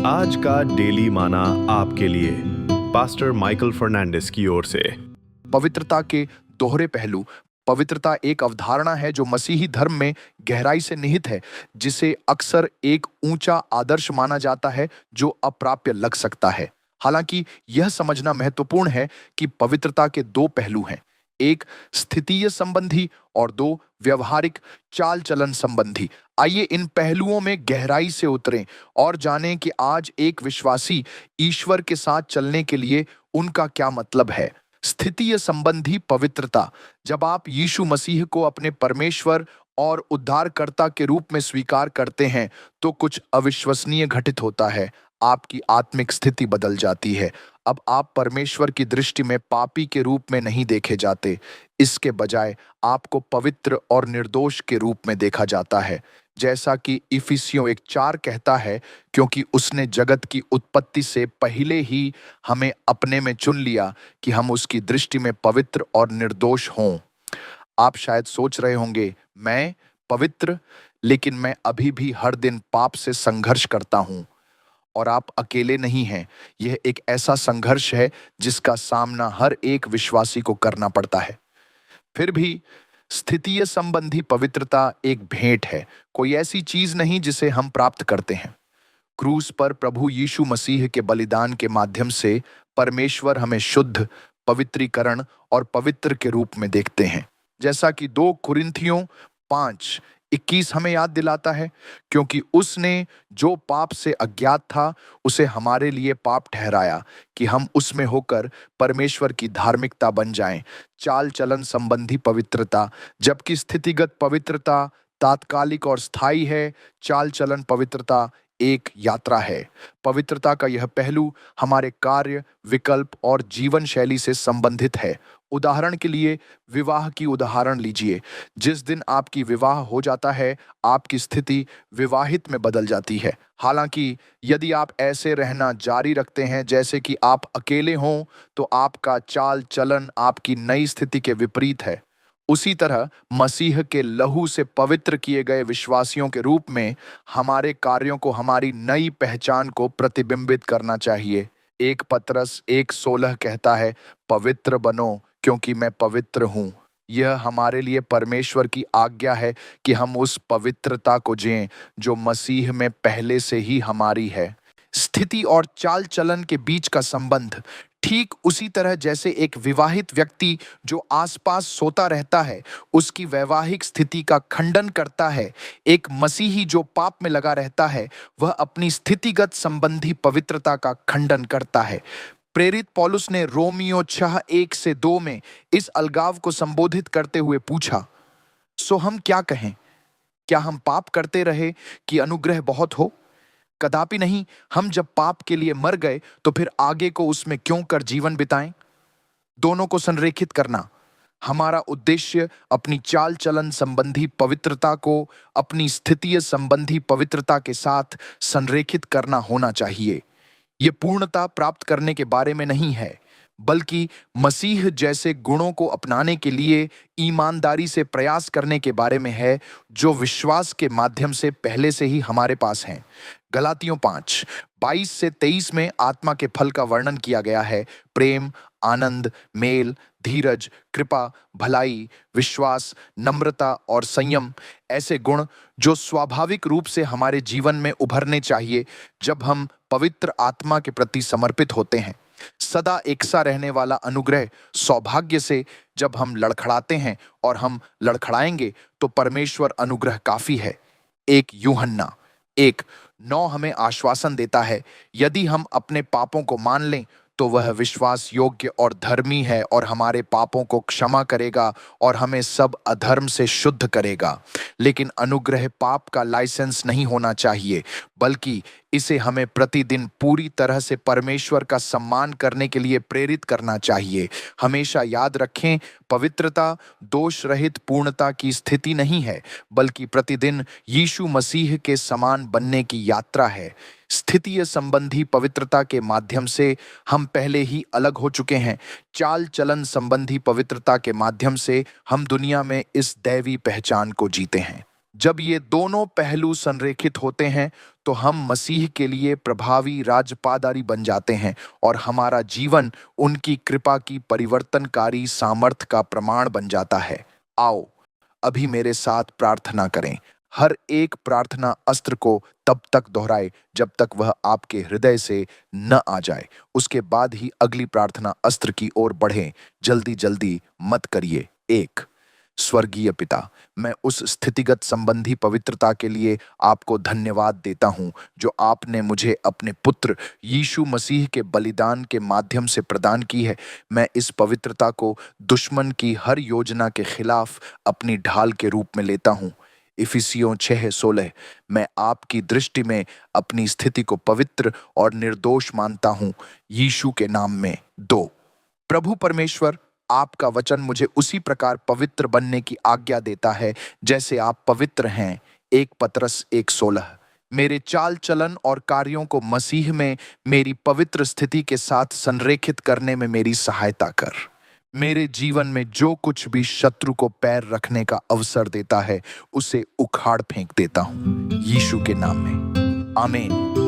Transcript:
आज का डेली माना आपके लिए पास्टर माइकल फर्नांडिस की ओर से। पवित्रता के दोहरे पहलू। पवित्रता एक अवधारणा है जो मसीही धर्म में गहराई से निहित है, जिसे अक्सर एक ऊंचा आदर्श माना जाता है जो अप्राप्य लग सकता है। हालांकि यह समझना महत्वपूर्ण है कि पवित्रता के दो पहलू हैं, एक स्थितीय संबंधी और दो व्यवहारिक चाल चलन संबंधी। आइए इन पहलुओं में गहराई से उतरें और जानें कि आज एक विश्वासी ईश्वर के साथ चलने के लिए उनका क्या मतलब है। स्थितीय संबंधी पवित्रता। जब आप यीशु मसीह को अपने परमेश्वर और उद्धारकर्ता के रूप में स्वीकार करते हैं तो कुछ अविश्वसनीय घटित होता है। आपकी आत्मिक स्थिति बदल जाती है। अब आप परमेश्वर की दृष्टि में पापी के रूप में नहीं देखे जाते, इसके बजाय आपको पवित्र और निर्दोष के रूप में देखा जाता है। जैसा कि इफिसियों 1:4 कहता है, क्योंकि उसने जगत की उत्पत्ति से पहले ही हमें अपने में चुन लिया कि हम उसकी दृष्टि में पवित्र और निर्दोष हों। आप शायद सोच रहे होंगे, मैं पवित्र, लेकिन मैं अभी भी हर दिन पाप से संघर्ष करता हूं। और आप अकेले नहीं हैं। यह एक ऐसा संघर्ष है जिसका सामना हर एक विश्वासी को करना पड़ता है। फिर भी स्थितीय संबंधी पवित्रता एक भेंट है, कोई ऐसी चीज नहीं जिसे हम प्राप्त करते हैं। क्रूस पर प्रभु यीशु मसीह के बलिदान के माध्यम से परमेश्वर हमें शुद्ध, पवित्रीकरण और पवित्र के रूप में देखते हैं। जैसा कि 2 कुरिन्थियों 5:21 हमें याद दिलाता है, क्योंकि उसने जो पाप से अज्ञात था उसे हमारे लिए पाप ठहराया कि हम उसमें होकर परमेश्वर की धार्मिकता बन जाएं। चाल चलन संबंधी पवित्रता। जबकि स्थितिगत पवित्रता तात्कालिक और स्थायी है, चाल चलन पवित्रता एक यात्रा है। पवित्रता का यह पहलू हमारे कार्य, विकल्प और जीवन शैली से संबंधित है। उदाहरण के लिए विवाह की उदाहरण लीजिए। जिस दिन आपकी विवाह हो जाता है, आपकी स्थिति विवाहित में बदल जाती है। हालांकि यदि आप ऐसे रहना जारी रखते हैं जैसे कि आप अकेले हों, तो आपका चाल चलन आपकी नई स्थिति के विपरीत है। उसी तरह मसीह के लहू से पवित्र किए गए विश्वासियों के रूप में हमारे कार्यों को हमारी नई पहचान को प्रतिबिंबित करना चाहिए। 1 पतरस 1:16 कहता है, पवित्र बनो क्योंकि मैं पवित्र हूं। यह हमारे लिए परमेश्वर की आज्ञा है कि हम उस पवित्रता को जिएं जो मसीह में पहले से ही हमारी है। स्थिति और चाल चलन के बीच का संबंध। ठीक उसी तरह जैसे एक विवाहित व्यक्ति जो आसपास सोता रहता है उसकी वैवाहिक स्थिति का खंडन करता है, एक मसीही जो पाप में लगा रहता है वह अपनी स्थितिगत संबंधी पवित्रता का खंडन करता है। प्रेरित पौलुस ने रोमियो 6:1-2 में इस अलगाव को संबोधित करते हुए पूछा, सो हम क्या कहें? क्या हम पाप करते रहे कि अनुग्रह बहुत हो? कदापि नहीं। हम जब पाप के लिए मर गए तो फिर आगे को उसमें क्यों कर जीवन बिताएं? दोनों को संरेखित करना। हमारा उद्देश्य अपनी चाल चलन संबंधी पवित्रता को अपनी स्थितीय संबंधी पवित्रता के साथ संरेखित करना होना चाहिए। ये पूर्णता प्राप्त करने के बारे में नहीं है, बल्कि मसीह जैसे गुणों को अपनाने के लिए ईमानदारी से प्रयास करने के बारे में है, जो विश्वास के माध्यम से पहले से ही हमारे पास हैं। गलातियों 5:22-23 में आत्मा के फल का वर्णन किया गया है। प्रेम, आनंद, मेल, धीरज, कृपा, भलाई, विश्वास, नम्रता और संयम, ऐसे गुण जो स्वाभाविक रूप से हमारे जीवन में उभरने चाहिए जब हम पवित्र आत्मा के प्रति समर्पित होते हैं। सदा एकसा रहने वाला अनुग्रह। सौभाग्य से जब हम लड़खड़ाते हैं और हम लड़खड़ाएंगे तो परमेश्वर अनुग्रह काफी है। 1 यूहन्ना 1:9 हमें आश्वासन देता है, यदि हम अपने पापों को मान लें तो वह विश्वास योग्य और धर्मी है और हमारे पापों को क्षमा करेगा और हमें सब अधर्म से शुद्ध करेगा। लेकिन अनुग्रह पाप का लाइसेंस नहीं होना चाहिए, बल्कि इसे हमें प्रतिदिन पूरी तरह से परमेश्वर का सम्मान करने के लिए प्रेरित करना चाहिए। हमेशा याद रखें, पवित्रता दोष रहित पूर्णता की स्थिति नहीं है, बल्कि प्रतिदिन यीशु मसीह के समान बनने की यात्रा है। स्थितीय संबंधी पवित्रता के माध्यम से हम पहले ही अलग हो चुके हैं। चाल चलन संबंधी पवित्रता के माध्यम से हम दुनिया में इस दैवी पहचान को जीते हैं। जब ये दोनों पहलू संरेखित होते हैं तो हम मसीह के लिए प्रभावी राजपादारी बन जाते हैं और हमारा जीवन उनकी कृपा की परिवर्तनकारी सामर्थ का प्रमाण बन जाता है। आओ अभी मेरे साथ प्रार्थना करें। हर एक प्रार्थना अस्त्र को तब तक दोहराए जब तक वह आपके हृदय से न आ जाए। उसके बाद ही अगली प्रार्थना अस्त्र की ओर बढ़ें। जल्दी जल्दी मत करिए। 1। स्वर्गीय पिता, मैं उस स्थितिगत संबंधी पवित्रता के लिए आपको धन्यवाद देता हूं जो आपने मुझे अपने पुत्र यीशु मसीह के बलिदान के माध्यम से प्रदान की है। मैं इस पवित्रता को दुश्मन की हर योजना के खिलाफ अपनी ढाल के रूप में लेता हूं। इफिसियों 6:16। मैं आपकी दृष्टि में अपनी स्थिति को पवित्र और निर्दोष मानता हूं, यीशु के नाम में। 2। प्रभु परमेश्वर, आपका वचन मुझे उसी प्रकार पवित्र बनने की आज्ञा देता है जैसे आप पवित्र हैं। 1 पतरस 1:16। मेरे चाल चलन और कार्यों को मसीह में मेरी पवित्र स्थिति के साथ संरेखित करने में मेरी सहायता कर। मेरे जीवन में जो कुछ भी शत्रु को पैर रखने का अवसर देता है उसे उखाड़ फेंक देता हूं, यीशु के नाम में। आमीन।